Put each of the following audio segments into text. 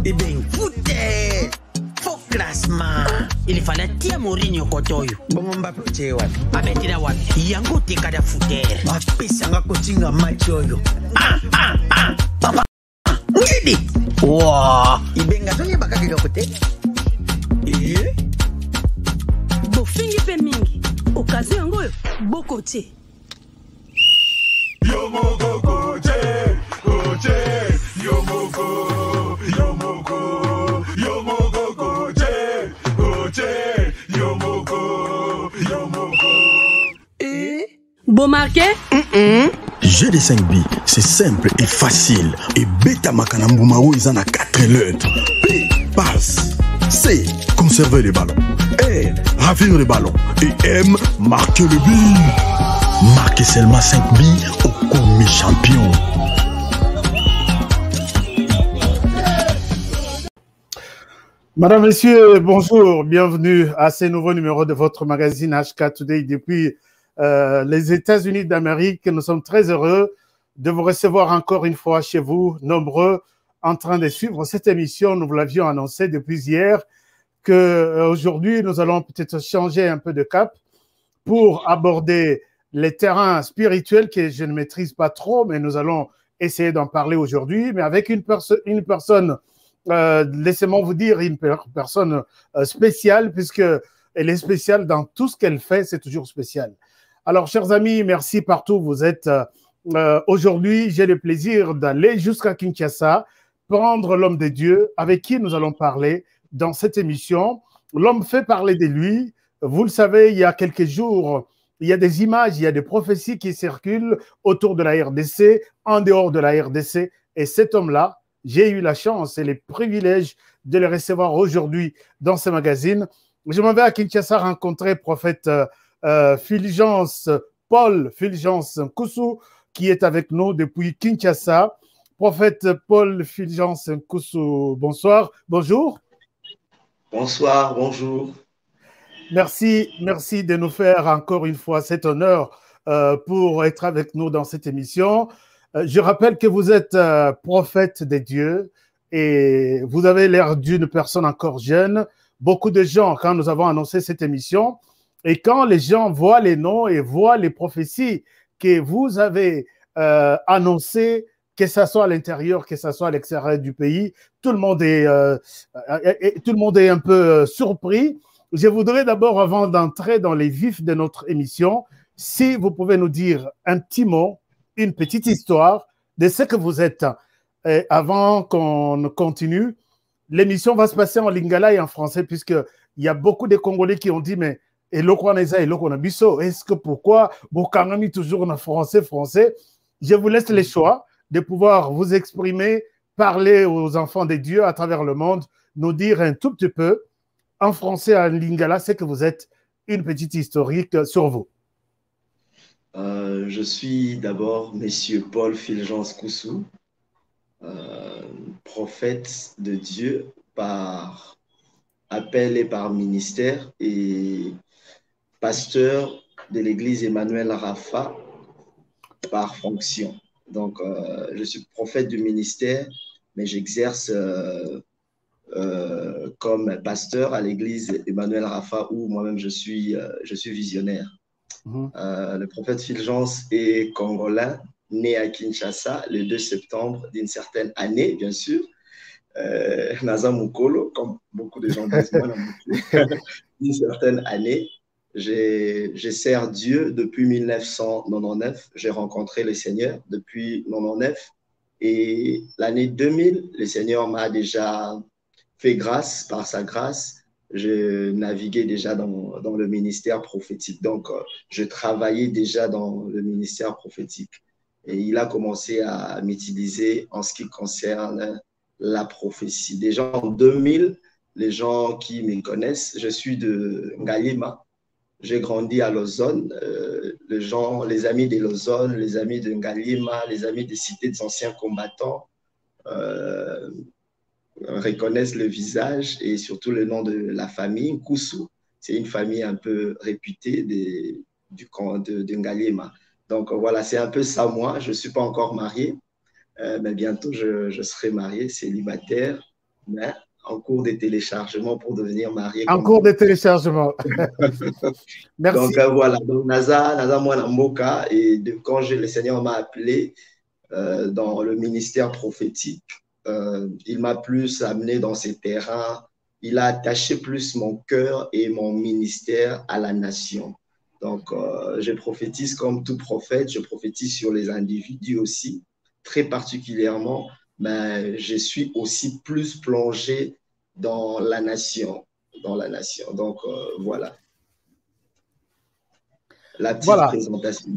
Eh bien, foutez! Faux classement. Il fallait tirer Mourinho Kotoyo. Bon, Mbappé, tu es wapi? Abetira wapi? Yango te kada fouter. Apesanga kotinga match oyo. Papa. Ngidi. Wow. Ibenga tonye bakaki kote. Eh? Bofingi pe mingi. Okazi yango bokote. Yomoko koche, koche, yomoko, yomoko, yomoko koche, koche, yomoko, yomoko. Eh? Bon marqué? GD5B, c'est simple et facile. Et Beta Makanambumao, ils en a 4 lettres. P, passe. C, conserver les ballons. R, ravir les ballons. Et M, marquer le but. Marquez seulement 5 billes au commis champion. Madame, Messieurs, bonjour. Bienvenue à ce nouveau numéro de votre magazine HK Today depuis les États-Unis d'Amérique. Nous sommes très heureux de vous recevoir encore une fois chez vous, nombreux, en train de suivre cette émission. Nous vous l'avions annoncé depuis hier qu'aujourd'hui, nous allons peut-être changer un peu de cap pour aborder les terrains spirituels que je ne maîtrise pas trop, mais nous allons essayer d'en parler aujourd'hui, mais avec une personne, laissez-moi vous dire, une personne spéciale, puisqu'elle est spéciale dans tout ce qu'elle fait, c'est toujours spécial. Alors, chers amis, merci partout où vous êtes. Aujourd'hui, j'ai le plaisir d'aller jusqu'à Kinshasa, prendre l'homme de Dieu avec qui nous allons parler dans cette émission. L'homme fait parler de lui. Vous le savez, il y a quelques jours, il y a des images, il y a des prophéties qui circulent autour de la RDC, en dehors de la RDC. Et cet homme-là, j'ai eu la chance et le privilège de le recevoir aujourd'hui dans ce magazine. Je m'en vais à Kinshasa rencontrer prophète Fulgence, Paul Fulgence Nkusu, qui est avec nous depuis Kinshasa. Prophète Paul Fulgence Nkusu, bonsoir, bonjour. Bonsoir, bonjour. Merci de nous faire encore une fois cet honneur pour être avec nous dans cette émission. Je rappelle que vous êtes prophète de Dieu et vous avez l'air d'une personne encore jeune. Beaucoup de gens, quand nous avons annoncé cette émission, et quand les gens voient les noms et voient les prophéties que vous avez annoncées, que ce soit à l'intérieur, que ce soit à l'extérieur du pays, tout le monde est un peu surpris. Je voudrais d'abord, avant d'entrer dans les vifs de notre émission, si vous pouvez nous dire un petit mot, une petite histoire de ce que vous êtes. Et avant qu'on continue, l'émission va se passer en lingala et en français, puisqu'il y a beaucoup de Congolais qui ont dit, mais est-ce que pourquoi Bokangami toujours en français? Je vous laisse le choix de pouvoir vous exprimer, parler aux enfants de Dieu à travers le monde, nous dire un tout petit peu en français, en lingala, c'est que vous êtes une petite historique sur vous. Je suis d'abord Monsieur Paul Fulgence Nkusu, prophète de Dieu par appel et par ministère et pasteur de l'église Emmanuel Rafa par fonction. Donc, je suis prophète du ministère, mais j'exerce comme pasteur à l'église Emmanuel Rafa où moi-même je suis visionnaire. Le prophète Fulgence est congolais, né à Kinshasa le 2 septembre d'une certaine année, bien sûr. Naza Mukolo, comme beaucoup de gens disent, moi, d'une certaine année. Je sers Dieu depuis 1999. J'ai rencontré le Seigneur depuis 1999. Et l'année 2000, le Seigneur m'a déjà fait grâce, par sa grâce. Je naviguais déjà dans le ministère prophétique. Donc, je travaillais déjà dans le ministère prophétique. Et il a commencé à m'utiliser en ce qui concerne la prophétie. Déjà en 2000, les gens qui me connaissent, je suis de Ngaliema. J'ai grandi à Lausanne. Les amis de Lausanne, les amis de Ngaliema, les amis des cités des anciens combattants reconnaissent le visage et surtout le nom de la famille, Nkusu. C'est une famille un peu réputée du camp de Ngaliema. Donc voilà, c'est un peu ça moi. Je ne suis pas encore marié, mais bientôt je serai marié, célibataire. mais en cours de téléchargement pour devenir marié. En cours de téléchargement. Merci. Donc voilà, donc Naza Mwana Mboka, et quand le Seigneur m'a appelé dans le ministère prophétique, il m'a plus amené dans ces terrains, il a attaché plus mon cœur et mon ministère à la nation. Donc je prophétise comme tout prophète, je prophétise sur les individus aussi, très particulièrement, mais je suis aussi plus plongé dans la nation. Donc voilà. La petite présentation.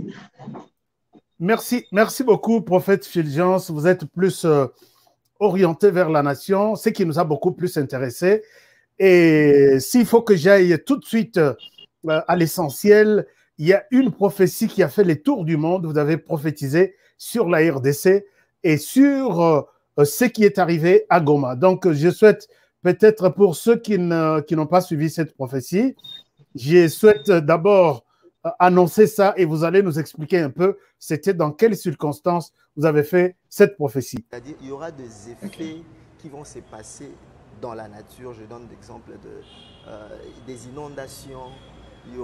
Merci beaucoup, prophète Fulgence. Vous êtes plus orienté vers la nation, ce qui nous a beaucoup plus intéressé. Et s'il faut que j'aille tout de suite à l'essentiel, il y a une prophétie qui a fait les tours du monde. Vous avez prophétisé sur la RDC et sur ce qui est arrivé à Goma. Donc, je souhaite, peut-être pour ceux qui n'ont pas suivi cette prophétie, je souhaite d'abord annoncer ça et vous allez nous expliquer un peu c'était dans quelles circonstances vous avez fait cette prophétie. C'est-à-dire il y aura des effets qui vont se passer dans la nature. Je donne l'exemple des inondations. Il y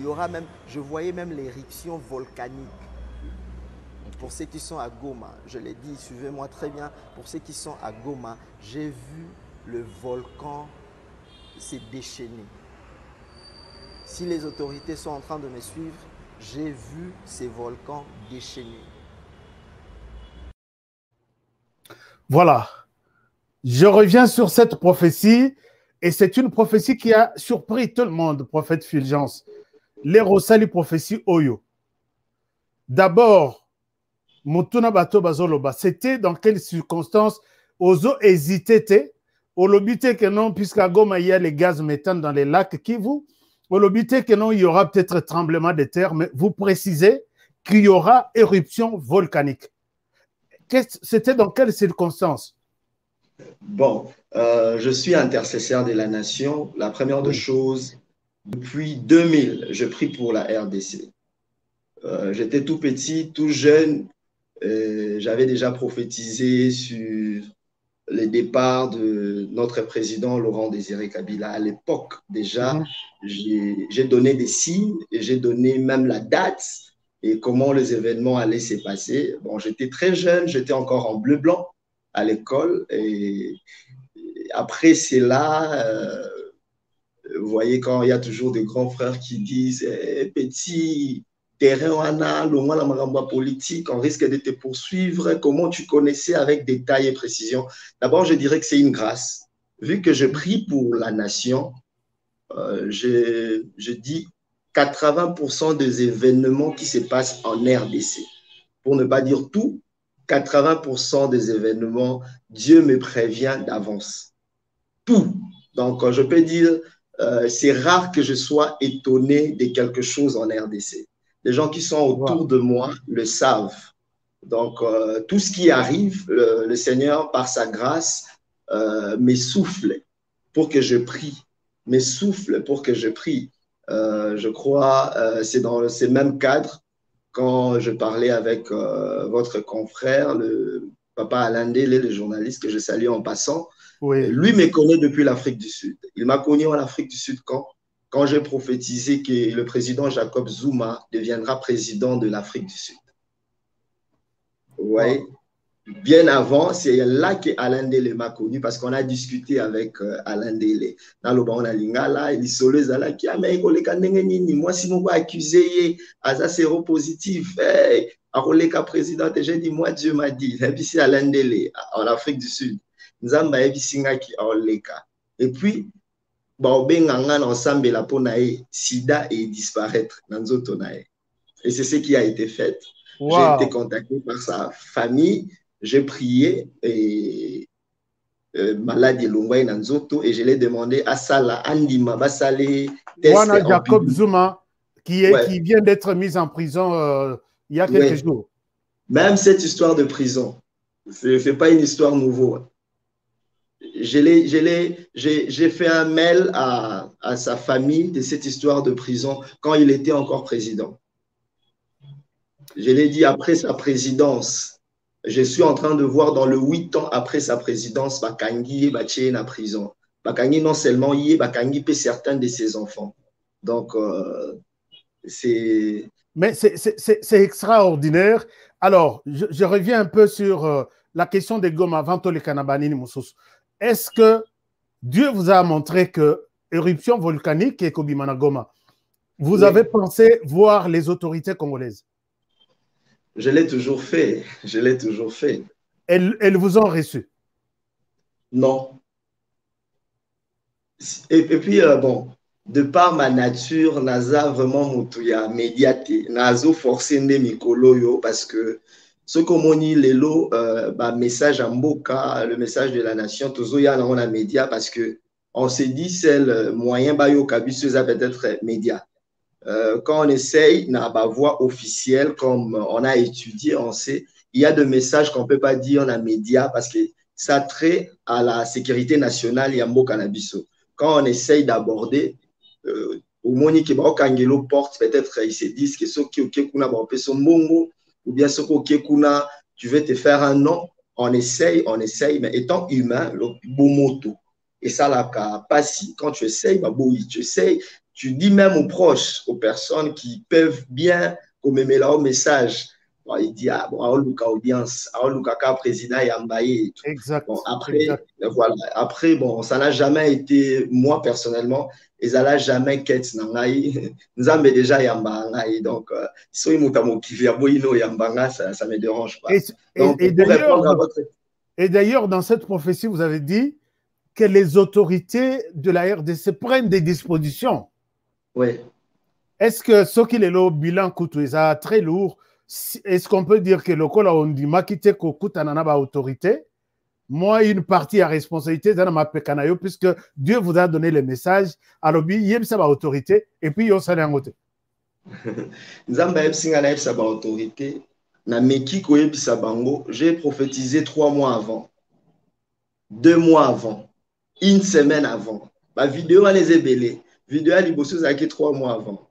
aura même, je voyais même l'éruption volcanique. Pour ceux qui sont à Goma, je l'ai dit, suivez-moi très bien. Pour ceux qui sont à Goma, j'ai vu le volcan s'est déchaîné. Si les autorités sont en train de me suivre, j'ai vu ces volcans déchaînés. Voilà. Je reviens sur cette prophétie et c'est une prophétie qui a surpris tout le monde, prophète Fulgence. Les Rosali prophétie Oyo. D'abord, Mutuna Bato Bazoloba, c'était dans quelles circonstances Ozo hésitait, Olobité que non, puisqu'à Goma il y a les gaz méthane dans les lacs Kivu. Olobité que non, il y aura peut-être tremblement de terre, mais vous précisez qu'il y aura éruption volcanique. C'était dans quelles circonstances? Bon, je suis intercesseur de la nation. La première des choses, depuis 2000, je prie pour la RDC. J'étais tout petit, tout jeune. J'avais déjà prophétisé sur les départs de notre président Laurent Désiré Kabila. À l'époque, déjà, j'ai donné des signes et j'ai donné même la date et comment les événements allaient se passer. Bon, j'étais très jeune, j'étais encore en bleu-blanc à l'école. Et après, c'est là, vous voyez, quand il y a toujours des grands frères qui disent petit terrain, le politique, on risque de te poursuivre. Comment tu connaissais avec détail et précision? D'abord, je dirais que c'est une grâce. Vu que je prie pour la nation, je dis 80% des événements qui se passent en RDC. Pour ne pas dire tout, 80% des événements, Dieu me prévient d'avance. Tout. Donc, je peux dire, c'est rare que je sois étonné de quelque chose en RDC. Les gens qui sont autour de moi le savent. Donc, tout ce qui arrive, le Seigneur, par sa grâce, me souffle pour que je prie. Me souffle pour que je prie. Je crois, c'est dans ce même cadre, quand je parlais avec votre confrère, le papa Alain Délé, le journaliste que je salue en passant, lui me connaît depuis l'Afrique du Sud. Il m'a connu en Afrique du Sud quand j'ai prophétisé que le président Jacob Zuma deviendra président de l'Afrique du Sud. Ouais. Bien avant, c'est là que Alain Délé m'a connu parce qu'on a discuté avec Alain Délé. Dans le on a lingala, il dit moi si mon accusé à séropositif, à président, j'ai dit moi Dieu m'a dit, c'est Alain Délé en Afrique du Sud. Et puis ensemble la sida et disparaître et c'est ce qui a été fait. J'ai été contacté par sa famille, j'ai prié et maladie Lungwai Nanzoto et je l'ai demandé à Sala Andima Basale Jacob Zuma qui vient d'être mis en prison il y a quelques jours. Même cette histoire de prison, c'est pas une histoire nouvelle. J'ai fait un mail à sa famille de cette histoire de prison quand il était encore président. Je l'ai dit après sa présidence, je suis en train de voir dans le 8 ans après sa présidence, Bakangi est en prison. Bakangi non seulement y est, Bakangi peut certains de ses enfants. Donc, c'est... Mais c'est extraordinaire. Alors, je reviens un peu sur la question des Goma avant les Kanabanini Moussous. Est-ce que Dieu vous a montré que éruption volcanique et Kobimana Goma, vous avez pensé voir les autorités congolaises? Je l'ai toujours fait. Je l'ai toujours fait. Elles vous ont reçu? Non. Et puis, bon, de par ma nature, naza vraiment moutouya médiaté, nazo forcé de mikolo parce que ce qu'on dit les lots, message en boca, le message de la nation, toujours y a dans la média parce que on s'est dit c'est le moyen bayo kabisu ça peut-être média. Quand on essaye n'a pas voix officielle comme on a étudié, on sait il y a des messages qu'on peut pas dire dans la média parce que ça trait à la sécurité nationale yambo cannabiso. Quand on essaye d'aborder au moni au kangelo porte peut-être ils se disent que ce qui kuna ba son mongo ou bien ce qui kuna tu veux te faire un nom, on essaye mais étant humain le beau moto et ça là pas si quand tu essayes bah tu essayes, tu dis même aux proches, aux personnes qui peuvent bien commémorer leur message. Bon, il dit ah bon Aoluka audience, Aoluka président Yambaye. Exact. Bon, après exact. Voilà, après bon ça n'a jamais été moi personnellement et ça n'a jamais quête nangai. Nous avons déjà Yamba ngai donc si on mutamo qui vient boino Yambanga ça me dérange pas. Et d'ailleurs dans cette prophétie vous avez dit que les autorités de la RDC prennent des dispositions. Oui. Est-ce que ce qui est le bilan coûte très lourd? Est-ce qu'on peut dire que le col on dit makite kokuta nanaba autorité? Moi, une partie à responsabilité dans ma pekanayo puisque Dieu vous a donné le message. Alors, il y a une autorité et puis il y a une autorité. J'ai prophétisé 3 mois avant, 2 mois avant, une semaine avant. Ma vidéo elle est belée. Vidéo elle est 3 mois avant.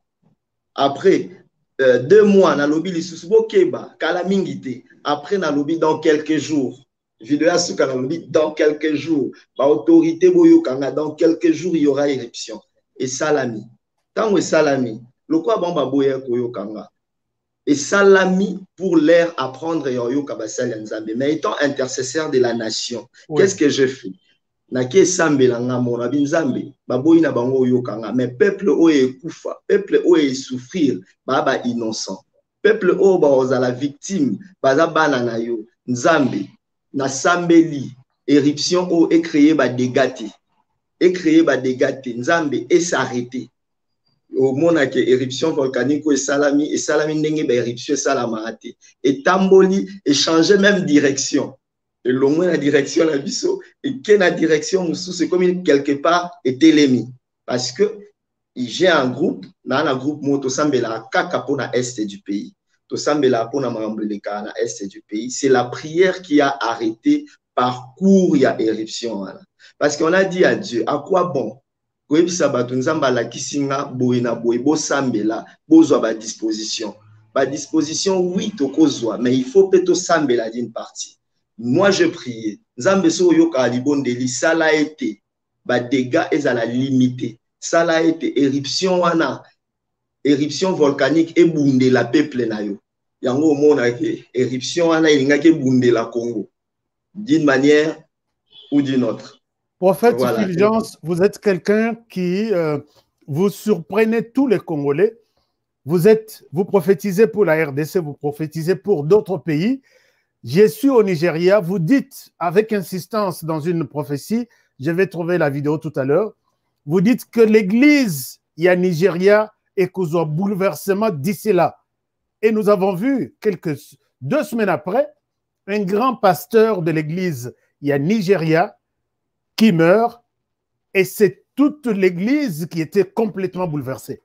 Après 2 mois, na lobby lisusubo keba kala mingite. Après na lobby dans quelques jours. Vidéo à ce lobby dans quelques jours. Ba autorité boyo kanga dans quelques jours il y aura éruption. Et salami. Tant que salami, le quoi bamba boya koyo kanga. Et salami pour l'air apprendre yoyo kabasali nzambe. Mais étant intercesseur de la nation, qu'est-ce que je fais? Naki sambelanga mona binzambe baboyi na bango yokanga mais peuple oye kufa peuple oye souffrir baba innocent peuple o ba la victime baza bana na yo nzambe na sambeli éruption o est créé ba dégâté nzambe et s'arrêter au mona que éruption volcanique et salami ndenge ba éruption salamate et tamboli et changer même direction. Et le moins la direction la biso et que la direction c'est comme quelque part était l'ennemi parce que j'ai un groupe dans un groupe moto sambela kaka pour na est du pays to sambela pour na mambeleka na est du pays c'est la prière qui a arrêté parcours il y a éruption parce qu'on a dit à Dieu à quoi bon koyebi sabato nzamba la kisinga boina boyebo sambela bozwa ba disposition oui tokozwa mais il faut peut-être sambela d'une partie. Moi, je priais. Nzambe so yoka alibondeli, ça l'a été. Ba dégâts est à la limité. Ça l'a été. Éruption volcanique et boundé la peuple na yo. Yango mona ke éruption wana ilinga ke boundé la Congo. D'une manière ou d'une autre. Prophète Fulgence, vous êtes quelqu'un qui vous surprenez tous les Congolais. Vous prophétisez pour la RDC, vous prophétisez pour d'autres pays. Je suis au Nigeria, vous dites avec insistance dans une prophétie, je vais trouver la vidéo tout à l'heure, vous dites que l'église, il y a Nigeria et qu'il y a bouleversement d'ici là. Et nous avons vu 2 semaines après, un grand pasteur de l'église, il y a Nigeria, qui meurt et c'est toute l'église qui était complètement bouleversée.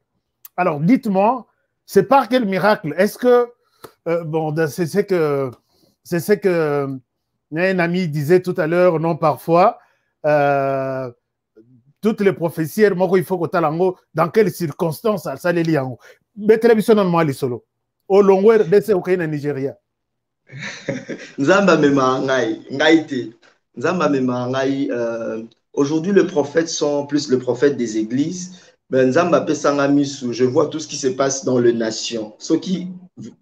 Alors dites-moi, c'est par quel miracle? Est-ce que, bon, c'est ce que un ami disait tout à l'heure, non parfois, toutes les prophéties, il faut que dans quelles circonstances ça les lie. Mais télévision moi les solo. Au long de ce au Nigeria. Nzamba mema ngai, ngai te. Nzamba mema ngai. Aujourd'hui, les prophètes sont plus le prophète des églises. Ben, Nzamba pesanga misu. Je vois tout ce qui se passe dans les nations. Ce qui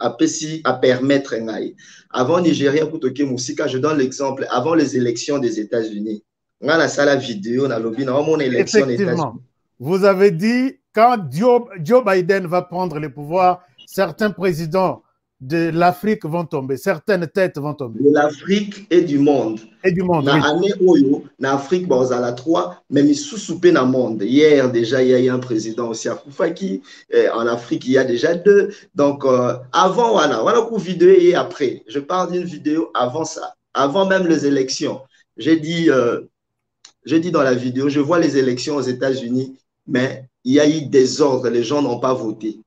a permettre ngai. Avant Nigeria, Kutoke Moussika, je donne l'exemple. Avant les élections des États-Unis, on a la vidéo, on a lobby, on a mon élection des États-Unis. Vous avez dit, quand Joe Biden va prendre le pouvoir, certains présidents de l'Afrique vont tomber, certaines têtes vont tomber. De l'Afrique et du monde. Et du monde, oui. En Afrique, bon, à la 3, même sous-soupé dans le monde. Hier, déjà, il y a eu un président aussi à Foufaki. En Afrique, il y a déjà 2. Donc, avant, voilà une vidéo et après. Je parle d'une vidéo avant ça, avant même les élections. J'ai dit dans la vidéo, je vois les élections aux États-Unis, mais il y a eu des ordres, les gens n'ont pas voté.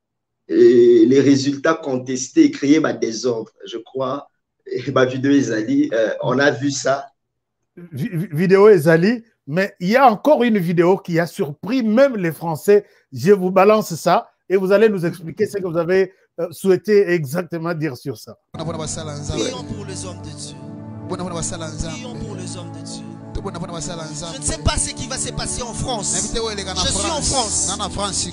Et les résultats contestés créaient des désordre, je crois. Et ma vidéo Ezali, on a vu ça. Vidéo Ezali, mais il y a encore une vidéo qui a surpris même les Français. Je vous balance ça et vous allez nous expliquer ce que vous avez souhaité exactement dire sur ça. Prions pour les hommes de Dieu. Prions pour les hommes de Dieu. Je ne sais pas ce qui va se passer en France. Je suis en France.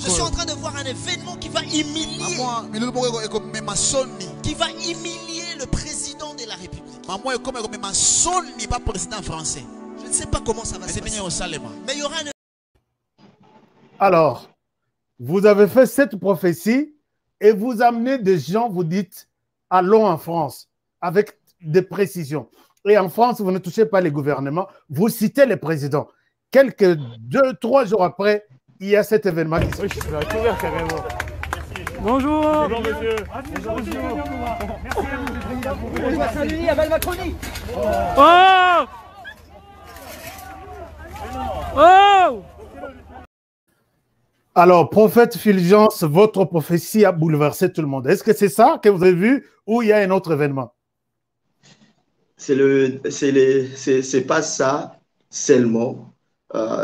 Je suis en train de voir un événement qui va humilier le président de la République. Je ne sais pas comment ça va se passer. Mais il y aura un... Alors, vous avez fait cette prophétie et vous amenez des gens, vous dites, allons en France, avec des précisions. Et en France, vous ne touchez pas les gouvernements, vous citez les présidents. Quelques 2-3 jours après, il y a cet événement qui se Bonjour. Bonjour, monsieur. Bonjour, monsieur. Merci à vous. Il y a Macronie. Oh! Oh! Alors, prophète Fulgence, votre prophétie a bouleversé tout le monde. Est-ce que c'est ça que vous avez vu ou il y a un autre événement? C'est pas ça seulement.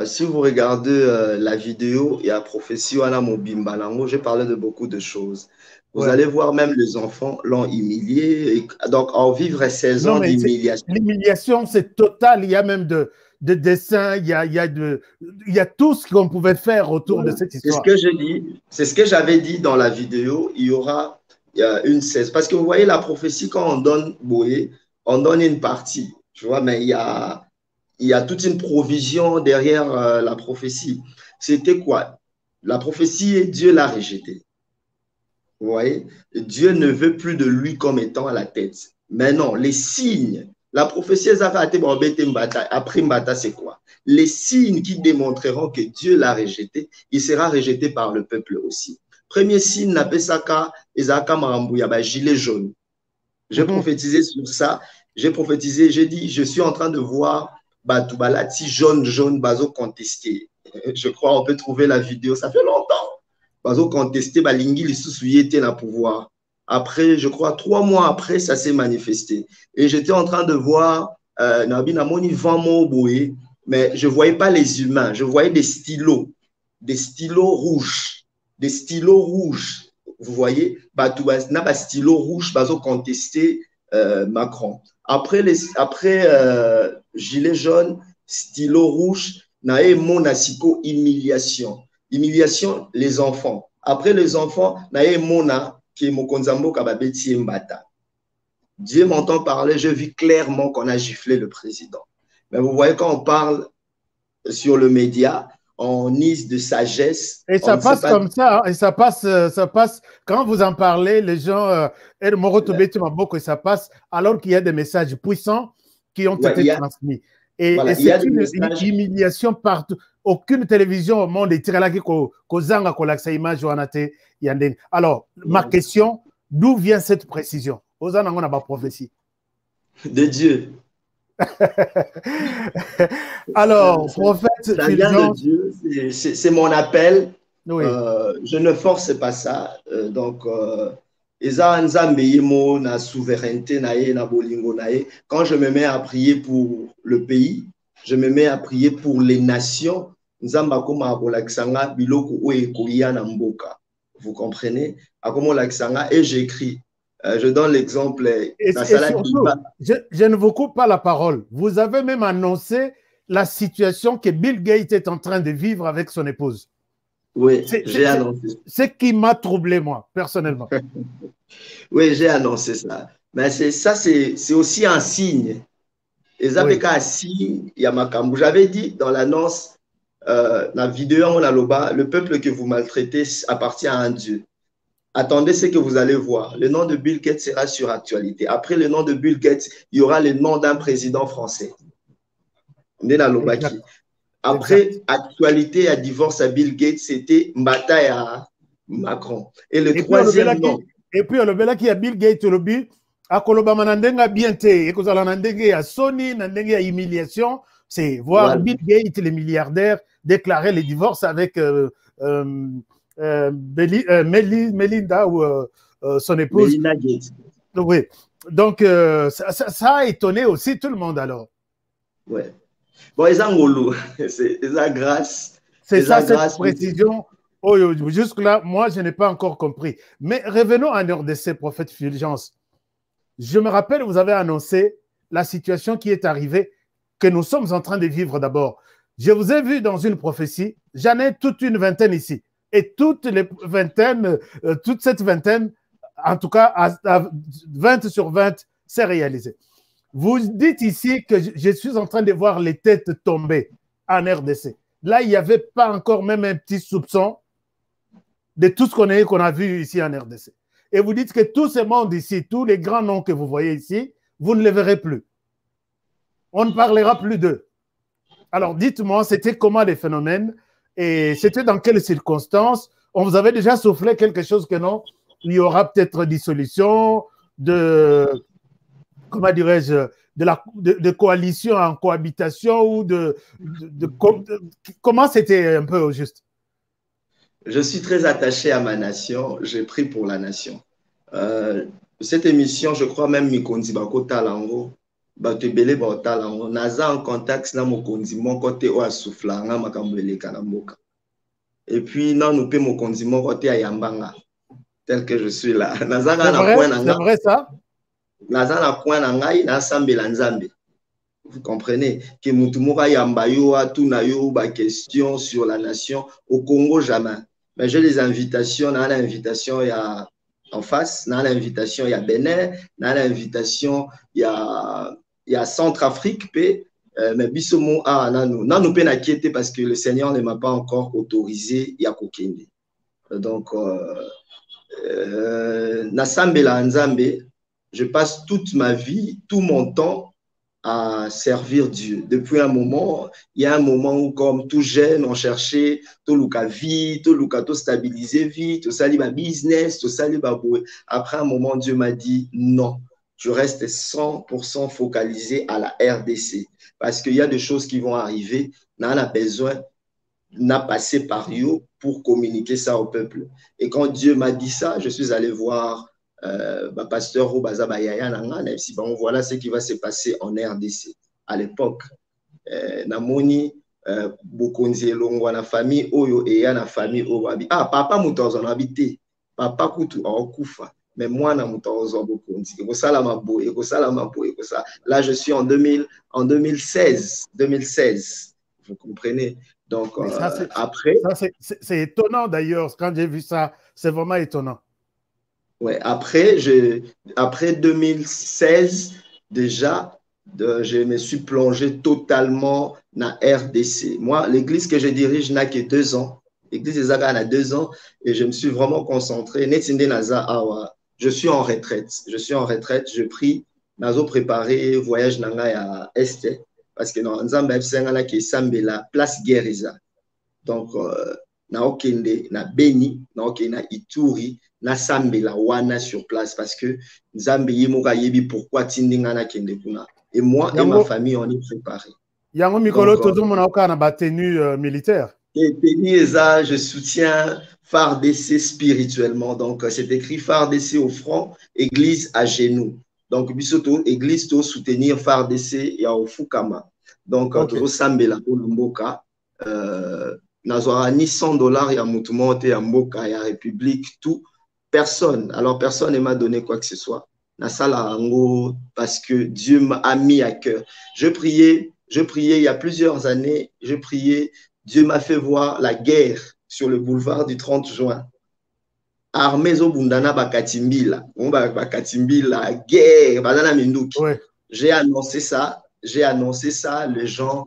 Si vous regardez la vidéo, il y a prophétie Wana Mobimbalango, j'ai parlé de beaucoup de choses. Vous allez voir, même les enfants l'ont humilié. Donc, en vivre 16 ans d'humiliation. L'humiliation, c'est total. Il y a même de dessins, il y a tout ce qu'on pouvait faire autour de cette histoire. C'est ce que j'avais dit dans la vidéo. Il y a une 16. Parce que vous voyez, la prophétie, quand on donne Boé, on donne une partie, tu vois, mais il y a toute une provision derrière la prophétie. C'était quoi? La prophétie, Dieu l'a rejetée. Vous voyez? Dieu ne veut plus de lui comme étant à la tête. Mais non, les signes, la prophétie, après Mbata, c'est quoi? Les signes qui démontreront que Dieu l'a rejeté, il sera rejeté par le peuple aussi. Premier signe, Napesaka, Ezaka Marambouya, gilet jaune. J'ai prophétisé sur ça. J'ai prophétisé, j'ai dit, je suis en train de voir Batoubalati jaune, Bazo contesté. Je crois on peut trouver la vidéo, ça fait longtemps. Bazo contesté, Balingi, les sous-souillés étaient là pouvoir. Après, je crois 3 mois après, ça s'est manifesté. Et j'étais en train de voir Nabi Namoni Vamo Boé, mais je ne voyais pas les humains, je voyais des stylos rouges. Des stylos rouges. Vous voyez, Batoubalati, stylo rouge, Bazo contesté Macron. Après gilet jaune, stylo rouge, nae monasiko humiliation. Humiliation, les enfants. Après les enfants, nae mona qui est mokonzambo kababeti mbata. Dieu m'entend parler, je vis clairement qu'on a giflé le président. Mais vous voyez, quand on parle sur le média, on ise de sagesse. Et ça passe comme ça, hein, et ça passe, quand vous en parlez, les gens, et ça passe, alors qu'il y a des messages puissants qui ont été transmis. Et c'est une humiliation partout. Aucune télévision au monde est tirée kozanga kolaksa image wanate yandeng. Alors, ma question, d'où vient cette précision? Ozana ngona ba prophétie. De Dieu. Alors, prophète, ça vient de Dieu, c'est mon appel. Oui. Je ne force pas ça. Donc, na souveraineté na bolingo nae. Quand je me mets à prier pour le pays, je me mets à prier pour les nations. Vous comprenez? Et j'écris Je donne l'exemple. Et surtout, je ne vous coupe pas la parole. Vous avez même annoncé la situation que Bill Gates est en train de vivre avec son épouse. Oui, j'ai annoncé. Ce qui m'a troublé, moi, personnellement. Oui, j'ai annoncé ça. Mais ça, c'est aussi un signe. Et ça fait qu'un signe, il y a Makambu. J'avais dit dans l'annonce, la vidéo, on a le peuple que vous maltraitez appartient à un Dieu. Attendez ce que vous allez voir. Le nom de Bill Gates sera sur actualité. Après le nom de Bill Gates, il y aura le nom d'un président français. Après, actualité à divorce à Bill Gates, c'était Mbata à Macron. Et le troisième nom. Et puis, le bel qui a Bill Gates, le but, à Kolobama Nandenga bien té, et que ça Nandenga à Sony, Nandenga à humiliation, c'est voir Bill Gates, le milliardaire, déclarer le divorce avec Melinda ou son épouse. Melinda Gates. Oui. Donc, ça a étonné aussi tout le monde alors. Oui. Bon, ils ont c'est la grâce. C'est ça, cette précision. Oh, jusque-là, moi, je n'ai pas encore compris. Mais revenons à RDC, prophète Fulgence. Je me rappelle, vous avez annoncé la situation qui est arrivée, que nous sommes en train de vivre d'abord. Je vous ai vu dans une prophétie, j'en ai toute une vingtaine ici. Et toute cette vingtaine, en tout cas, à 20 sur 20, c'est réalisé. Vous dites ici que je suis en train de voir les têtes tomber en RDC. Là, il n'y avait pas encore même un petit soupçon de tout ce qu'on a vu ici en RDC. Et vous dites que tout ce monde ici, tous les grands noms que vous voyez ici, vous ne les verrez plus. On ne parlera plus d'eux. Alors, dites-moi, c'était comment les phénomènes et c'était dans quelles circonstances? On vous avait déjà soufflé quelque chose que non? Il y aura peut-être dissolution, comment dirais-je, de coalition en cohabitation ou comment c'était un peu au juste? Je suis très attaché à ma nation, j'ai pris pour la nation. Cette émission, je crois même Mikondi Bako Talango, Batebele Talango, Naza en contact na Mokondi, mon côté au Assoufla, na Makambele Kanamboka. Et puis, non, nous payons Mokondi, mon côté à Yambanga, tel que je suis là. C'est vrai ça? Naza na point nangai, na Sambe Lanzambe. Vous comprenez que Moutoumora Yambayo a tout nayo ba question sur la nation au Congo jamais. Mais j'ai des invitations, dans l'invitation il y a en face, dans l'invitation il y a Bénin, dans l'invitation il y a Centrafrique mais bisomo a nous peine inquiété parce que le Seigneur ne m'a pas encore autorisé ya kokende. Donc na Sambela Nzambe, je passe toute ma vie, tout mon temps à servir Dieu. Depuis un moment, il y a un moment où, comme tout jeune, on cherchait tout le vie, tout le stabiliser vie, tout ça, le business, tout ça, le baboué. Après un moment, Dieu m'a dit non, tu restes 100% focalisé à la RDC parce qu'il y a des choses qui vont arriver. On a besoin de passer par eux pour communiquer ça au peuple. Et quand Dieu m'a dit ça, je suis allé voir pasteur voilà ce qui va se passer en RDC à l'époque. Namoni Bokonzi Elongwa na famille oyo et na famille oyo papa mutozo na habité papa kutu akufa mais moi na mutozo Bokonzi et ça la mabo et ça la mabo et ça là je suis en 2016 vous comprenez donc ça, après c'est étonnant d'ailleurs quand j'ai vu ça, c'est vraiment étonnant. Ouais, après 2016, déjà, je me suis plongé totalement dans RDC. Moi, l'église que je dirige n'a que 2 ans. L'église des Zaga a 2 ans et je me suis vraiment concentré. Je suis en retraite. Je prie. Nazo préparé voyage nanga à Est parce que dans Nzamba Fsengana qui Sambela place Guérisa. Donc, na Okende, na Beni, na Okende, na Ituri. Na Sambela wana sur place parce que Nzambe yemoka yebi pourquoi tindinga na kende kuna et moi et ma famille on est préparés. Yango mikolo todo mona oka na ba tenue militaire. Et tenue ça je soutiens FARDC spirituellement donc c'est écrit FARDC au front, église à genoux. Donc bisoto église to soutenir FARDC ya au Fukama. Donc to Sambela ko Lumboka nazwa ni $100 ya mutumote ya mboka ya République tout personne. Alors, personne ne m'a donné quoi que ce soit. Parce que Dieu m'a mis à cœur. Je priais il y a plusieurs années, Dieu m'a fait voir la guerre sur le boulevard du 30 juin. Armée Zobundana Bakatimbila, Bakatimbila, guerre, Banana Minduki. Ouais. J'ai annoncé ça, les gens,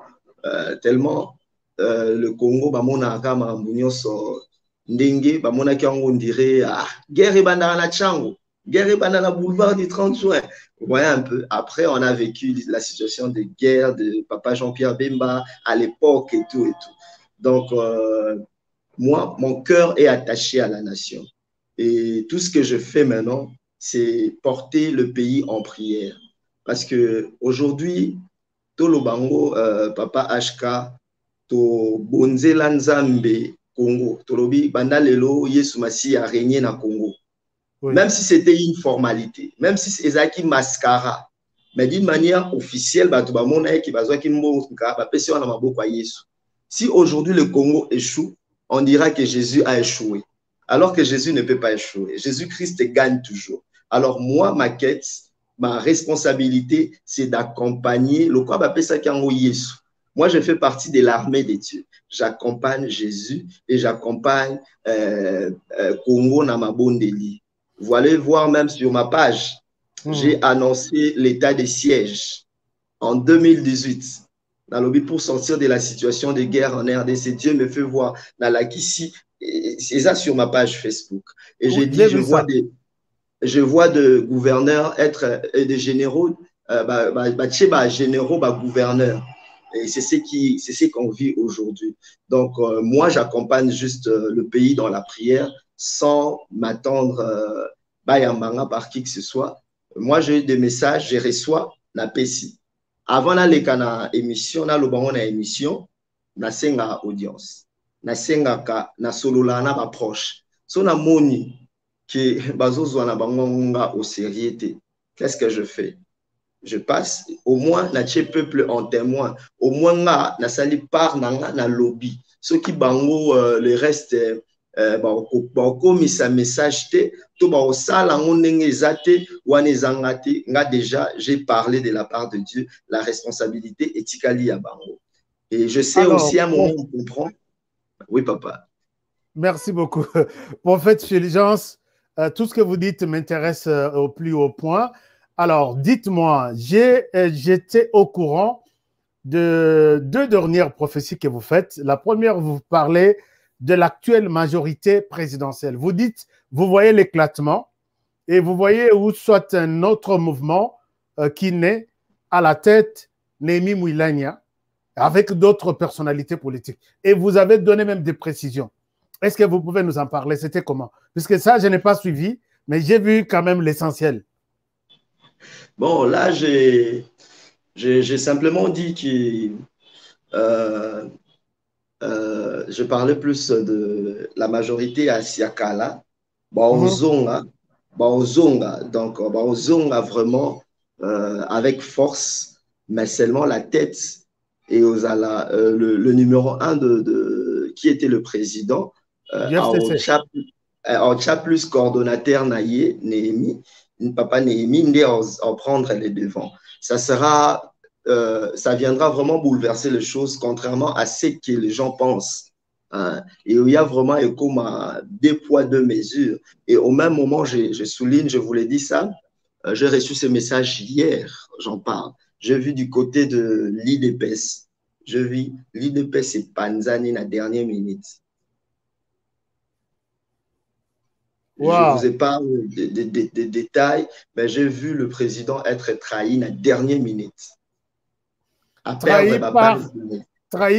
tellement le Congo, Bamona Kama Mbunyoso, Ndenge, Bamona Kiango, on dirait, guerre et Banana Chango. Guerre et banana boulevard du 30 juin. Vous voyez un peu. Après, on a vécu la situation de guerre de papa Jean-Pierre Bemba à l'époque et tout et tout. Donc, moi, mon cœur est attaché à la nation. Et tout ce que je fais maintenant, c'est porter le pays en prière. Parce que aujourd'hui, tout le bango, papa HK, to bonzela nzambe Congo, to lobi bandalelo Yesu Masi a régné na Congo. Oui. Même si c'était une formalité, même si c'est Ezaki mascara, mais d'une manière officielle, si aujourd'hui le Congo échoue, on dira que Jésus a échoué. Alors que Jésus ne peut pas échouer. Jésus-Christ gagne toujours. Alors moi, ma quête, ma responsabilité, c'est d'accompagner le quoi ça qui en Jésus. Moi, je fais partie de l'armée des dieux. J'accompagne Jésus et j'accompagne Congo Namabondeli. Vous allez voir même sur ma page, j'ai annoncé l'état de siège en 2018. Dans le but pour sortir de la situation de guerre en RDC, Dieu me fait voir dans la Kissi, c'est ça sur ma page Facebook. Et j'ai dit, je vois de gouverneurs être des généraux, généraux, gouverneurs. Et c'est ce qu'on vit aujourd'hui. Donc, moi, j'accompagne juste le pays dans la prière sans m'attendre par qui que ce soit. Moi, j'ai des messages, je reçois la PSI. Avant d'aller à l'émission, na senga audience. Na senga ka na solola na approche. So na moni que bazozo na bangonga au sérieux. Qu'est-ce que je fais? Je passe, au moins, na tche peuple en témoin. Au moins, na sali par na lobby. Ceux qui bango, le reste, comme ça message, tout ba osala ngonenge zate, wanezangate, nga déjà, j'ai parlé de la part de Dieu, la responsabilité éthicali à bango. Et je sais aussi à un moment où on comprend. Oui, papa. Merci beaucoup. En fait, Fulgence, tout ce que vous dites m'intéresse au plus haut point. Alors, dites-moi, j'étais au courant de deux dernières prophéties que vous faites. La première, vous parlez de l'actuelle majorité présidentielle. Vous dites, vous voyez l'éclatement et vous voyez où soit un autre mouvement qui naît à la tête, Némi Mouilania, avec d'autres personnalités politiques. Et vous avez donné même des précisions. Est-ce que vous pouvez nous en parler? C'était comment? Puisque ça, je n'ai pas suivi, mais j'ai vu quand même l'essentiel. Bon, là, j'ai simplement dit que je parlais plus de la majorité à Siakala, Baozonga, donc Baozonga vraiment avec force, mais seulement la tête et le numéro 1 qui était le président, en plus coordonnateur Naye, Néhémie, papa Néhémie, en prendre les devants. Ça viendra vraiment bouleverser les choses, contrairement à ce que les gens pensent. Hein. Et il y a vraiment comme deux poids, deux mesures. Et au même moment, je souligne, je vous l'ai dit ça, j'ai reçu ce message hier, j'en parle. J'ai vu du côté de l'IDPS. Je vis l'IDPS et Panzani la dernière minute. Wow. Je vous épargne des détails, mais j'ai vu le président être trahi la dernière minute. Trahi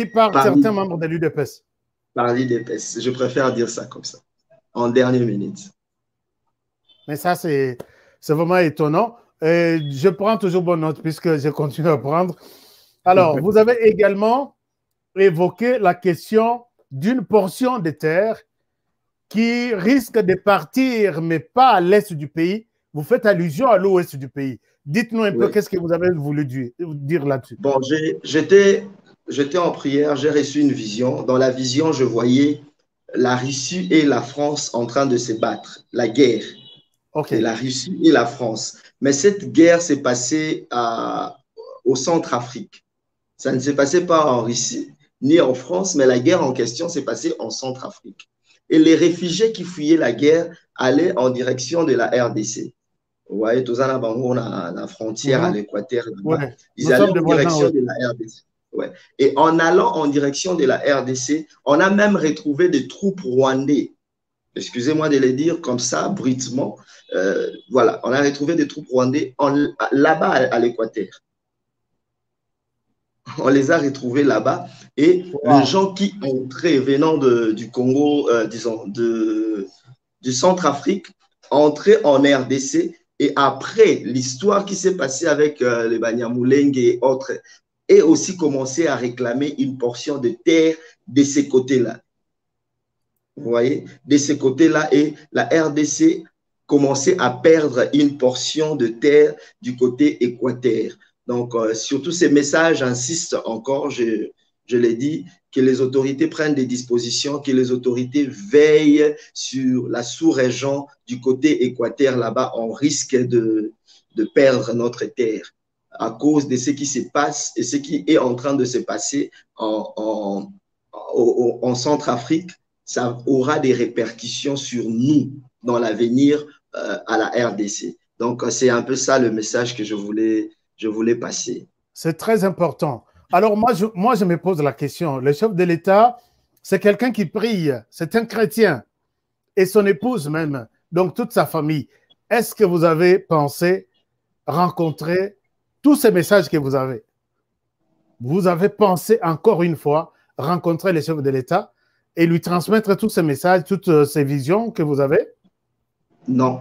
par certains membres de l'UDPS. Par l'UDPS. Je préfère dire ça comme ça. En dernière minute. Mais ça, c'est vraiment étonnant. Et je prends toujours bonne note puisque je continue à prendre. Alors, vous avez également évoqué la question d'une portion de terre qui risque de partir, mais pas à l'est du pays. Vous faites allusion à l'ouest du pays. Dites-nous un peu qu'est-ce que vous avez voulu dire là-dessus. Bon, j'étais en prière, j'ai reçu une vision. Dans la vision, je voyais la Russie et la France en train de se battre, la guerre. Okay. La Russie et la France. Mais cette guerre s'est passée au Centrafrique. Ça ne s'est passé pas en Russie ni en France, mais la guerre en question s'est passée en Centrafrique. Et les réfugiés qui fuyaient la guerre allaient en direction de la RDC. Vous voyez, tous en Bango, la frontière à l'Équateur. Ouais. Ils allaient en direction de la RDC. Ouais. Et en allant en direction de la RDC, on a même retrouvé des troupes rwandais. Excusez-moi de le dire comme ça, brutement. Voilà, on a retrouvé des troupes rwandais là-bas à l'Équateur. On les a retrouvés là-bas. Et les gens qui entraient venant du Congo, disons, du Centrafrique, entraient en RDC. Et après, l'histoire qui s'est passée avec les Banyamulenge et autres, et aussi commencé à réclamer une portion de terre de ces côtés-là. Vous voyez, de ces côtés-là, et la RDC commençait à perdre une portion de terre du côté Équateur. Donc, sur tous ces messages, j'insiste encore, je l'ai dit, que les autorités prennent des dispositions, que les autorités veillent sur la sous-région du côté Équateur. Là-bas, on risque de perdre notre terre à cause de ce qui se passe et ce qui est en train de se passer en Centrafrique. Ça aura des répercussions sur nous dans l'avenir à la RDC. Donc, c'est un peu ça le message que je voulais passer. C'est très important. Alors, moi, je me pose la question. Le chef de l'État, c'est quelqu'un qui prie, c'est un chrétien, et son épouse même, donc toute sa famille. Est-ce que vous avez pensé rencontrer tous ces messages que vous avez? Vous avez pensé encore une fois rencontrer le chef de l'État et lui transmettre tous ces messages, toutes ces visions que vous avez? Non,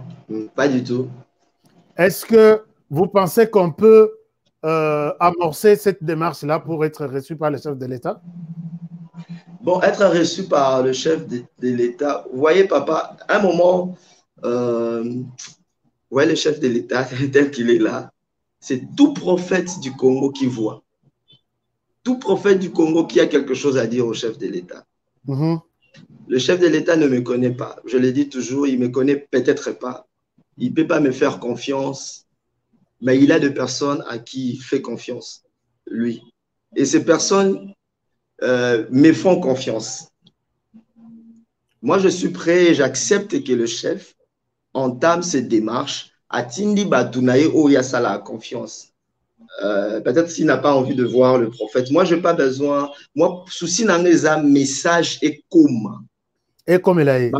pas du tout. Est-ce que vous pensez qu'on peut amorcer cette démarche-là pour être reçu par le chef de l'État? Bon, être reçu par le chef de l'État, vous voyez, papa, à un moment, vous voyez, le chef de l'État, tel qu'il est là, c'est tout prophète du Congo qui voit. Tout prophète du Congo qui a quelque chose à dire au chef de l'État. Le chef de l'État ne me connaît pas. Je le dis toujours, il ne me connaît peut-être pas. Il ne peut pas me faire confiance, mais il a des personnes à qui il fait confiance, lui. Et ces personnes me font confiance. Moi, je suis prêt et j'accepte que le chef entame cette démarche. Atindi Batunaye Oyasa la confiance. Peut-être s'il n'a pas envie de voir le prophète. Moi, je n'ai pas besoin. Moi, souci n'a pas message et comme. Et comme il a dit.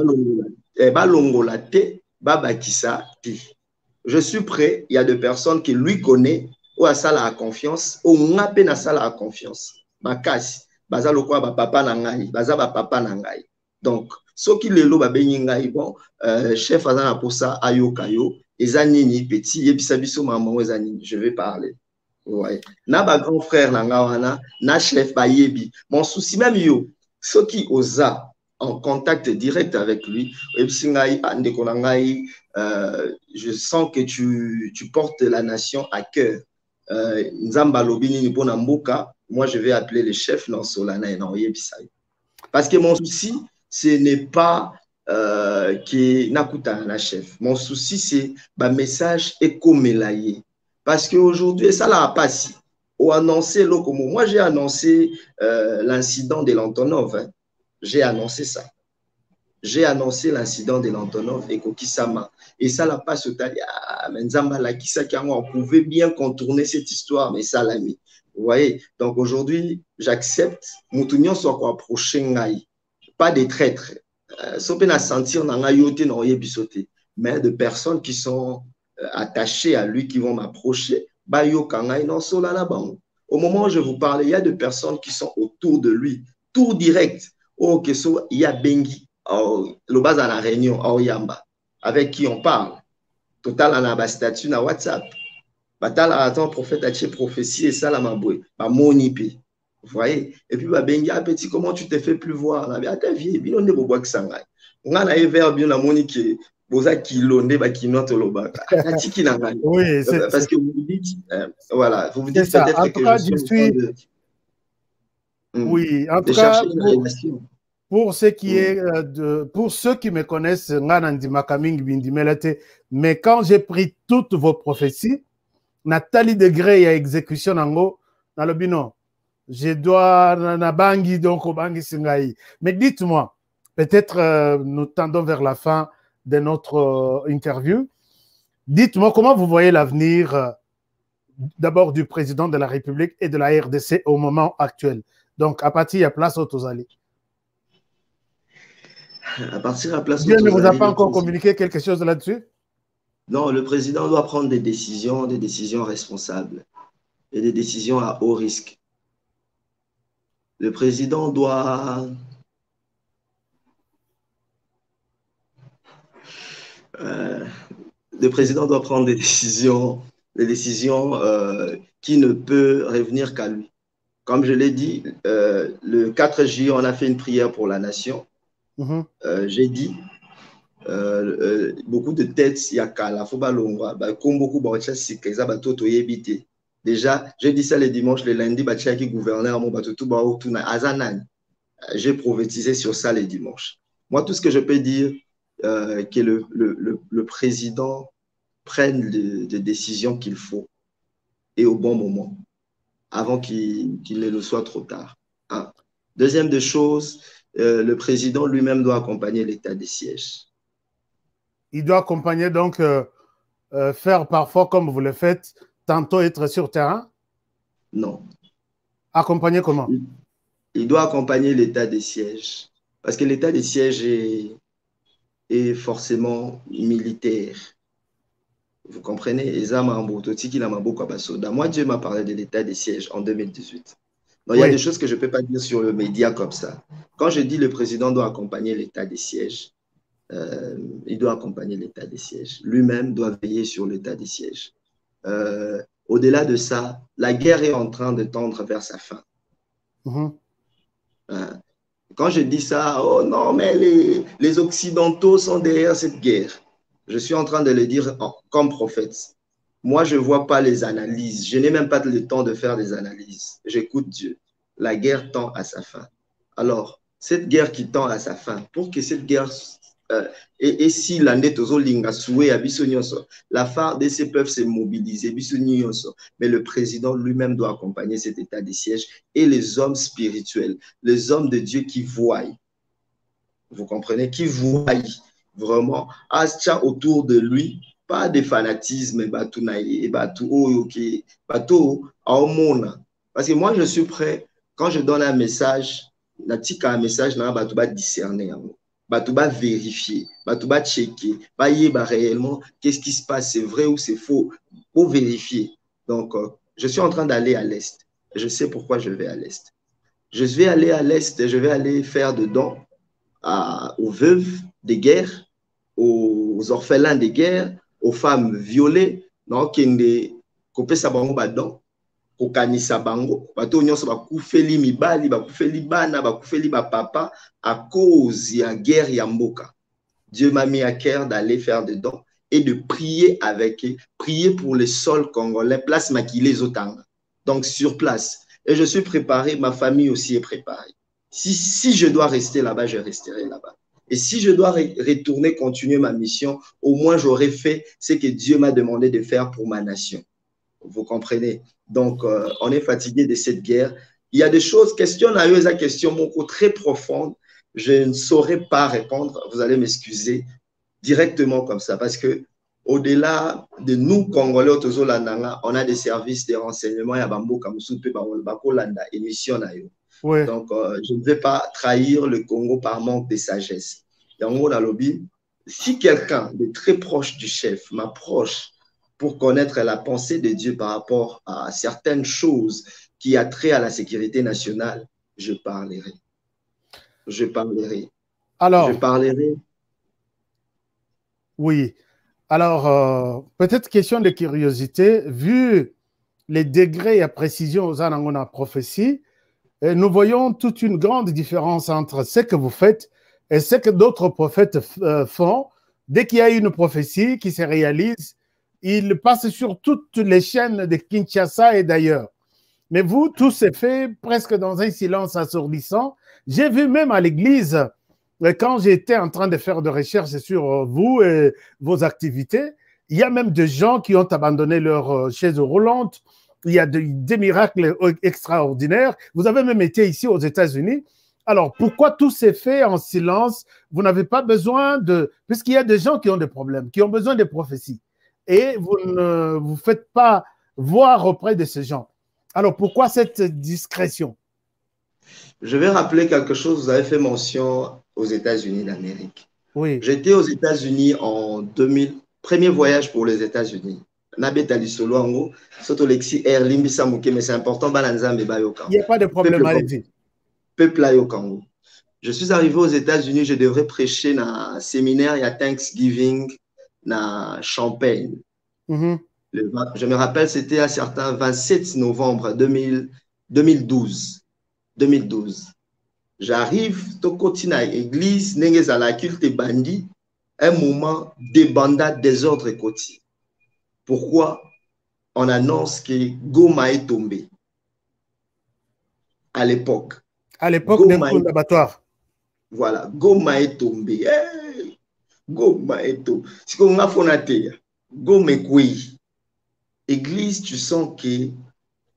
Je suis prêt. Il y a des personnes qui lui connaissent. Ou à ça la confiance. Ou on a peine à ça la confiance. Makasi. Baza lokwa ba papa nangai. Baza ba papa nangai. Donc, ce qui le lo ba beningai bon. Chef azana pour ça ayokayo. Ezanini petit. Ebisabiso maman ezanini. Je vais parler. Ouais. Na ba grand frère nangawana, na chef ba yebi. Mon souci même yo, ceux qui osa en contact direct avec lui, je sens que tu portes la nation à cœur. Nzamba lobini ni pona mboka, moi je vais appeler le chef non solana et non yebisai. Parce que mon souci, ce n'est pas que nakuta na chef. Mon souci c'est ba message éco-mélaillé. Parce qu'aujourd'hui, ça l'a passé. Ou annoncé, moi j'ai annoncé l'incident de l'Antonov. Hein. J'ai annoncé ça. J'ai annoncé l'incident de l'Antonov et Kokisama. Et ça l'a passé au Talia. On pouvait bien contourner cette histoire, mais ça l'a mis. Vous voyez? Donc aujourd'hui, j'accepte. Moutounion soit quoi prochain. Pas des traîtres. Sauf à sentir mais de personnes qui sont attachés à lui, qui vont m'approcher. Au moment où je vous parle, il y a des personnes qui sont autour de lui, tour direct. Il y a Bengi, le bas à la réunion, avec qui on parle. Total, on a un statut dans WhatsApp. Batal a attend prophète a tué prophétie et ça la maboué. Monipi. Vous voyez? Et puis, Bengi, petit, comment tu te fais plus voir? On a ta vie, bien on est beau que ça. On a un verbe bien la monique. Oui, parce que vous dites, voilà, vous vous dites peut-être que je suis oui, en tout cas, pour ceux qui me connaissent, mais quand j'ai pris toutes vos prophéties, Nathalie Degré et exécution nango, dans le bino, je dois na bangi donc au bangi singai. Mais dites-moi, peut-être nous tendons vers la fin de notre interview. Dites-moi comment vous voyez l'avenir d'abord du président de la République et de la RDC au moment actuel. Donc, à partir de la place Otozali. À partir de la place Dieu ne vous a pas encore communiqué quelque chose là-dessus? Non, le président doit prendre des décisions responsables et des décisions à haut risque. Le président doit... le président doit prendre des décisions qui ne peuvent revenir qu'à lui. Comme je l'ai dit, le 4 juillet, on a fait une prière pour la nation. J'ai dit, beaucoup de têtes, il y a Kala, Fobalongwa, comme beaucoup de déjà, j'ai dit ça le dimanche, le lundi, qui gouverneur, j'ai prophétisé sur ça le dimanche. Moi, tout ce que je peux dire, que le président prenne les décisions qu'il faut et au bon moment, avant qu'il ne le soit trop tard. Hein. Deuxième des choses, le président lui-même doit accompagner l'état des sièges. Il doit accompagner donc, faire parfois comme vous le faites, tantôt être sur terrain? Non. Accompagner comment? Il doit accompagner l'état des sièges. Parce que l'état des sièges est forcément militaire. Vous comprenez? Moi, Dieu m'a parlé de l'état des sièges en 2018. Donc, il y a des choses que je ne peux pas dire sur le média comme ça. Quand je dis le président doit accompagner l'état des sièges, il doit accompagner l'état des sièges. Lui-même doit veiller sur l'état des sièges. Au-delà de ça, la guerre est en train de tendre vers sa fin. Quand je dis ça, oh non, mais les Occidentaux sont derrière cette guerre. Je suis en train de le dire comme prophète. Moi, je ne vois pas les analyses. Je n'ai même pas le temps de faire des analyses. J'écoute Dieu. La guerre tend à sa fin. Alors, cette guerre qui tend à sa fin, pour que cette guerre... et si l'année tozolinga soué à Bissonioso, la FARDC peuvent se mobiliser, mais le président lui-même doit accompagner cet état des sièges et les hommes spirituels, les hommes de Dieu qui voient. Vous comprenez? Qui voient vraiment autour de lui, pas de fanatisme, parce que moi je suis prêt, quand je donne un message, un message, discerner. Tu vas vérifier, tu vas checker, réellement qu'est-ce qui se passe, c'est vrai ou c'est faux, pour vérifier. Donc, je suis en train d'aller à l'Est. Je sais pourquoi je vais à l'Est. Je vais aller à l'Est et je vais aller faire des dons aux veuves de guerre, aux orphelins de guerre, aux femmes violées, non, qui ne coupent sa bango badon. Kokanisa bango bato nyonso bakufeli mibali bakufeli bana bakufeli papa à cause ya guerre ya mboka. Dieu m'a mis à cœur d'aller faire des dons et de prier avec eux, prier pour les sols congolais, place maquillée zotanga. Donc sur place. Et je suis préparé, ma famille aussi est préparée. Si je dois rester là-bas, je resterai là-bas. Et si je dois retourner, continuer ma mission, au moins j'aurai fait ce que Dieu m'a demandé de faire pour ma nation. Vous comprenez? Donc, on est fatigué de cette guerre. Il y a des choses, question très profonde. Je ne saurais pas répondre. Vous allez m'excuser directement comme ça. Parce que au-delà de nous, Congolais, on a des services de renseignement. Il y a émission. Donc, je ne vais pas trahir le Congo par manque de sagesse. Si quelqu'un de très proche du chef m'approche pour connaître la pensée de Dieu par rapport à certaines choses qui a trait à la sécurité nationale, je parlerai. Je parlerai. Alors, je parlerai. Oui. Alors, peut-être question de curiosité, vu les degrés et précisions aux Anangona prophétie, nous voyons toute une grande différence entre ce que vous faites et ce que d'autres prophètes font. Dès qu'il y a une prophétie qui se réalise, il passe sur toutes les chaînes de Kinshasa et d'ailleurs. Mais vous, tout s'est fait presque dans un silence assourdissant. J'ai vu même à l'église, quand j'étais en train de faire des recherches sur vous et vos activités, il y a même des gens qui ont abandonné leur chaise roulante. Il y a des miracles extraordinaires. Vous avez même été ici aux États-Unis. Alors, pourquoi tout s'est fait en silence? Vous n'avez pas besoin de... Puisqu'il y a des gens qui ont des problèmes, qui ont besoin de prophéties. Et vous ne vous faites pas voir auprès de ces gens. Alors, pourquoi cette discrétion? Je vais rappeler quelque chose. Vous avez fait mention aux États-Unis d'Amérique. Oui. J'étais aux États-Unis en 2000. Premier voyage pour les États-Unis. Mais c'est important. Il n'y a pas de problème, allez-y. Peuple au Congo. Je suis arrivé aux États-Unis. Je devrais prêcher dans un séminaire. Il y a Thanksgiving dans Champagne. Je me rappelle, c'était un certain 27 novembre 2012. J'arrive, au continent, église, n'est à la culte bandit, un moment de bandade, désordre et côté. Pourquoi on annonce que Goma est tombé? À l'époque. À l'époque d'un coup d'abattoir. Voilà, Goma est tombé. Hey, Goma est tombé. Si on a fonaté, Goma est quoi? Église, tu sens que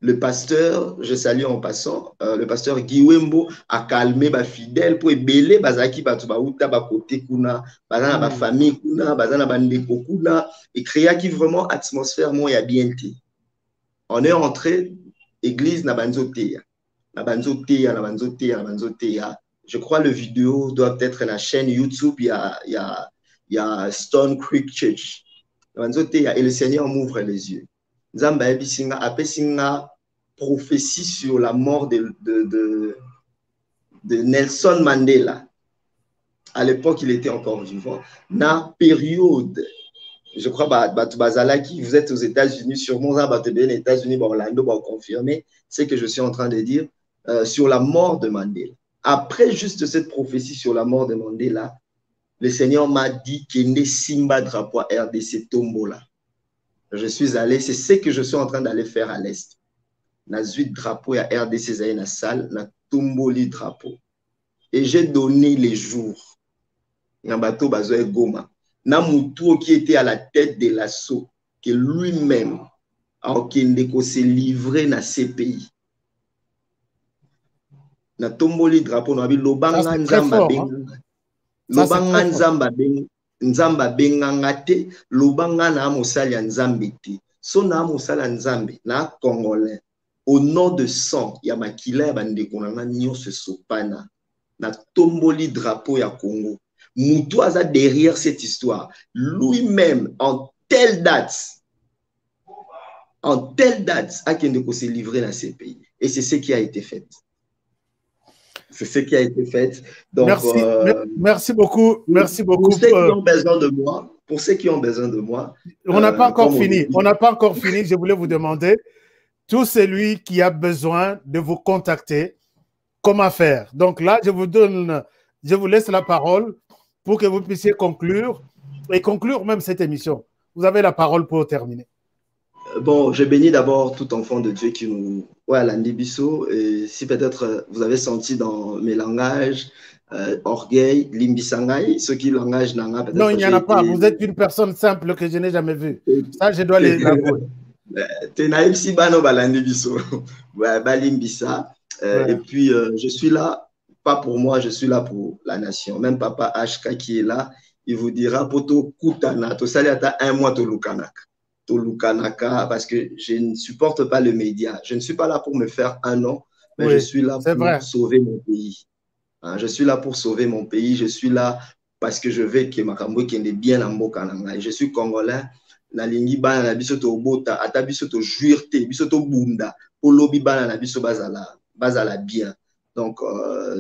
le pasteur, je salue en passant, le pasteur Guy Wembo a calmé les fidèles pour ébeler bazaki batubauta bakote kuna, bazana ba famille kuna, bazana bandeko kuna, et créer qui vraiment atmosphère moi ya bien été. On est entré église na banzotea, na banzotea, na banzotea, na banzotea. Je crois le vidéo doit être la chaîne YouTube, il y a Stone Creek Church. Na banzotea et le Seigneur m'ouvre les yeux. Nzamba ebisinga apesinga prophétie sur la mort de Nelson Mandela. À l'époque, il était encore vivant. Na période, je crois, qui vous êtes aux États-Unis, sûrement, les États-Unis, Orlando, confirmer ce que je suis en train de dire sur la mort de Mandela. Après juste cette prophétie sur la mort de Mandela, le Seigneur m'a dit qu'il n'est Simba drapeau RDC Tombola. Je suis allé, c'est ce que je suis en train d'aller faire à l'Est. Na 8 drapeaux à RDC Zaï na salle, na Tomboli drapeau. Et j'ai donné les jours. Na bateau bazoe Goma. Na Moutou qui était à la tête de l'assaut, que lui-même a s'est livré na CPI. Na Tomboli drapeau, na Lobanga Nzamba Benga. Lobanga Nzamba Benga. Nzamba benganga te, lobanga na mosali ya nzambe te. So na mosali ya nzambe na congolais. Au nom de sang, ya makila ya bandeko na nyonso sopana. Na tomboli drapeau ya Congo. Moutou aza derrière cette histoire. Lui-même, en telle date, a kende ko se livrer dans ces pays. Et c'est ce qui a été fait. C'est ce qui a été fait. Donc, merci beaucoup. Merci beaucoup. Pour ceux qui ont besoin de moi, on n'a pas encore fini. On n'a pas encore fini. Je voulais vous demander, tout celui qui a besoin de vous contacter, comment faire? Donc là, je vous laisse la parole pour que vous puissiez conclure et conclure même cette émission. Vous avez la parole pour terminer. Bon, je bénis d'abord tout enfant de Dieu qui nous... Ouais, Landibiso, et si peut-être vous avez senti dans mes langages, orgueil, limbisangai, ce qui langage nanga peut-être... Non, il n'y en a pas. Vous êtes une personne simple que je n'ai jamais vue. Ça, je dois l'avouer. Tenaïb Sibano Balandibiso, Balimbisa. Et puis, je suis là, pas pour moi, je suis là pour la nation. Même Papa HK qui est là, il vous dira, Poto Kutana, to saliata un mois to Lukanak. Lukanaka, parce que je ne supporte pas le média. Je ne suis pas là pour me faire un nom, mais oui, je suis là pour sauver mon pays. Hein, je suis là pour sauver mon pays. Je suis là parce que je veux que Makambo kende bien en Mokananga. Je suis congolais. Na lingi bana na biso to bota, ata biso to juirte, biso to bunda, polobi bana na biso bazala bien. Donc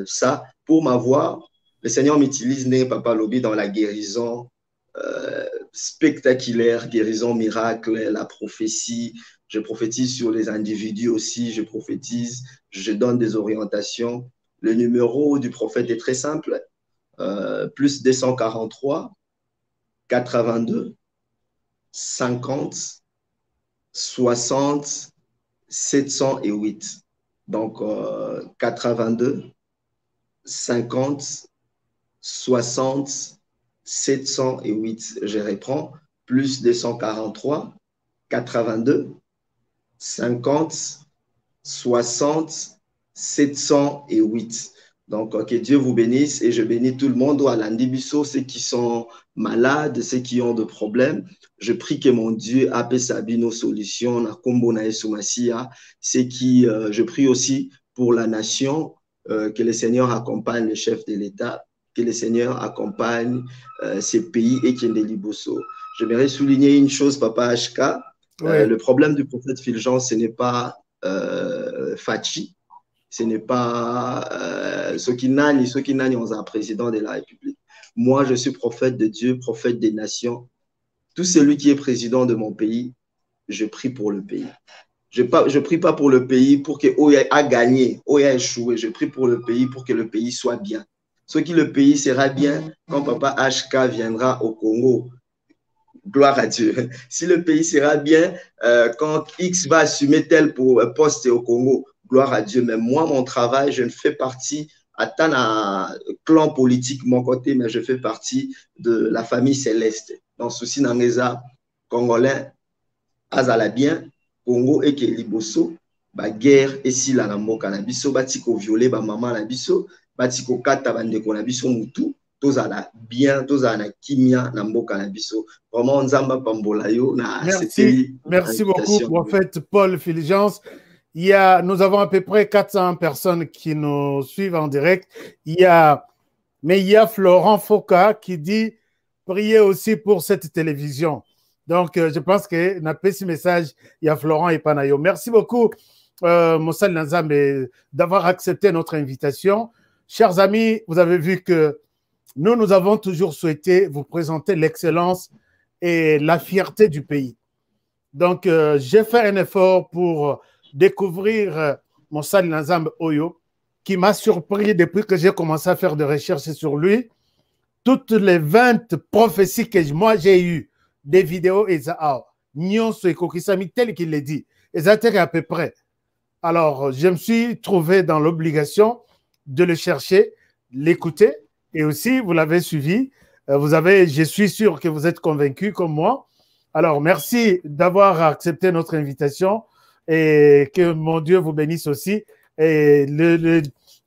ça, pour m'avoir, le Seigneur m'utilise Papa Lobi dans la guérison. Spectaculaire, guérison, miracle, la prophétie. Je prophétise sur les individus aussi, je prophétise, je donne des orientations. Le numéro du prophète est très simple, plus 243 82 50 60 708. Donc, 82, 50, 60, 708. Je reprends. Plus 243, 82, 50, 60, 708. Donc, que Dieu vous bénisse et je bénis tout le monde. Ceux qui sont malades, ceux qui ont des problèmes. Je prie que mon Dieu appelle nos solutions. Je prie aussi pour la nation, que le Seigneur accompagne le chef de l'État, que le Seigneur accompagne ces pays et qu'il y ait des liboso. J'aimerais souligner une chose, Papa HK. Ouais. Le problème du prophète Fulgence, ce n'est pas Fachi. Ce n'est pas ceux qui n'agnent, on a un président de la République. Moi, je suis prophète de Dieu, prophète des nations. Tout celui qui est président de mon pays, je prie pour le pays. Je ne prie pas pour le pays pour que Oya a gagné, Oya a échoué. Je prie pour le pays pour que le pays soit bien. Ce qui le pays sera bien quand Papa HK viendra au Congo. Gloire à Dieu. Si le pays sera bien quand X va assumer tel poste au Congo, gloire à Dieu. Mais moi, mon travail, je ne fais partie à un clan politique mon côté, mais je fais partie de la famille céleste. Dans souci n'angeza congolais, azala bien, Congo et Liboso, ba guerre et si la namoka na biso, batiko violé ba maman na biso, batiko kata bandeko na biso mutu, tozala bien, tozala na kimia na mboka na biso. Vraiment nzamba pambola yo na. Merci beaucoup, prophète Paul Fulgence. Nous avons à peu près 400 personnes qui nous suivent en direct. Mais il y a Florent Foka qui dit priez aussi pour cette télévision. Donc, je pense que n'a pas ce message. Il y a Florent et Panayo. Merci beaucoup, Moussa Nzambe, d'avoir accepté notre invitation. Chers amis, vous avez vu que nous avons toujours souhaité vous présenter l'excellence et la fierté du pays. Donc, j'ai fait un effort pour découvrir Moussa Nzambe Oyo, qui m'a surpris depuis que j'ai commencé à faire des recherches sur lui. Toutes les 20 prophéties que moi j'ai eues, des vidéos, et ça, tel qu'il l'a dit, et ça à peu près. Alors, je me suis trouvé dans l'obligation de le chercher, l'écouter, et aussi, vous l'avez suivi. Je suis sûr que vous êtes convaincus comme moi. Alors, merci d'avoir accepté notre invitation. Et que mon Dieu vous bénisse aussi. Et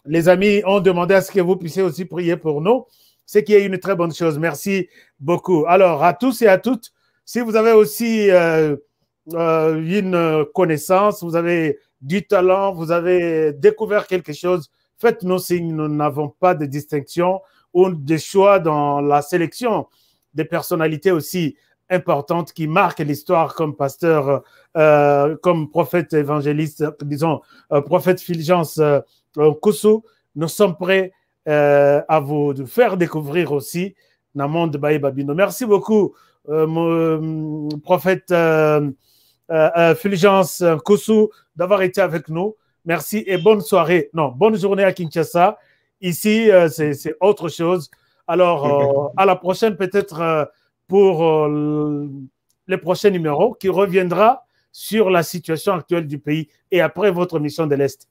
les amis ont demandé à ce que vous puissiez aussi prier pour nous, ce qui est une très bonne chose. Merci beaucoup. Alors, à tous et à toutes, si vous avez aussi une connaissance, vous avez du talent, vous avez découvert quelque chose, faites-nous signe. Nous n'avons pas de distinction ou de choix dans la sélection des personnalités aussi importantes qui marquent l'histoire comme pasteur, comme prophète évangéliste, disons, prophète Fulgence Koussou. Nous sommes prêts à vous faire découvrir aussi dans le monde de Baye Babino. Merci beaucoup, prophète Fulgence Koussou, d'avoir été avec nous. Merci et bonne soirée. Non, bonne journée à Kinshasa. Ici, c'est autre chose. Alors, à la prochaine, peut-être pour les prochains numéros qui reviendra sur la situation actuelle du pays et après votre mission de l'Est.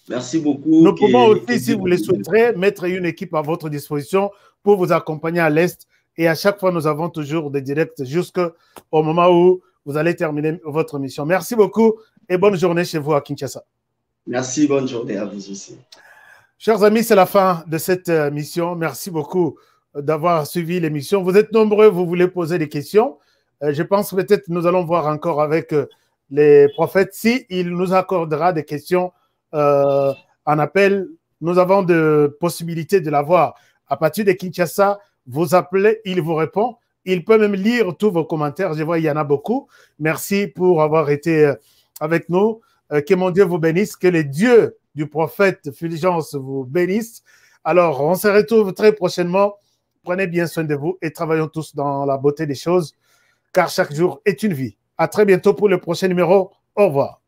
Merci beaucoup. Nous pouvons aussi, si vous le souhaiterez, mettre une équipe à votre disposition pour vous accompagner à l'Est. Et à chaque fois, nous avons toujours des directs jusqu'au moment où vous allez terminer votre mission. Merci beaucoup et bonne journée chez vous à Kinshasa. Merci, bonne journée à vous aussi. Chers amis, c'est la fin de cette mission. Merci beaucoup d'avoir suivi l'émission. Vous êtes nombreux, vous voulez poser des questions. Je pense peut-être nous allons voir encore avec les prophètes si il nous accordera des questions en appel. Nous avons de possibilités de l'avoir. À partir de Kinshasa, vous appelez, il vous répond. Il peut même lire tous vos commentaires. Je vois, il y en a beaucoup. Merci pour avoir été avec nous. Que mon Dieu vous bénisse. Que le Dieu du prophète Fulgence vous bénisse. Alors, on se retrouve très prochainement. Prenez bien soin de vous et travaillons tous dans la beauté des choses, car chaque jour est une vie. À très bientôt pour le prochain numéro. Au revoir.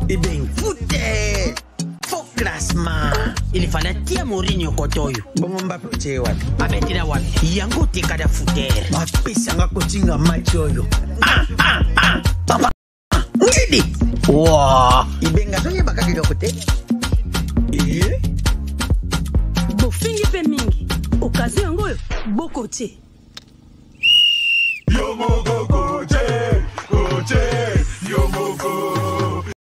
Eh bien, foutez! Faux classement! Il ilifala tia Mourinho kotoyo bongo Mbappé otie wapi abetela wapi yango tekada futere bapesanga kotinga match oyo papa ngidi wa ibenga zonye bakakilo kote bofingi pe mingi okazi yango bokote Yomogo koche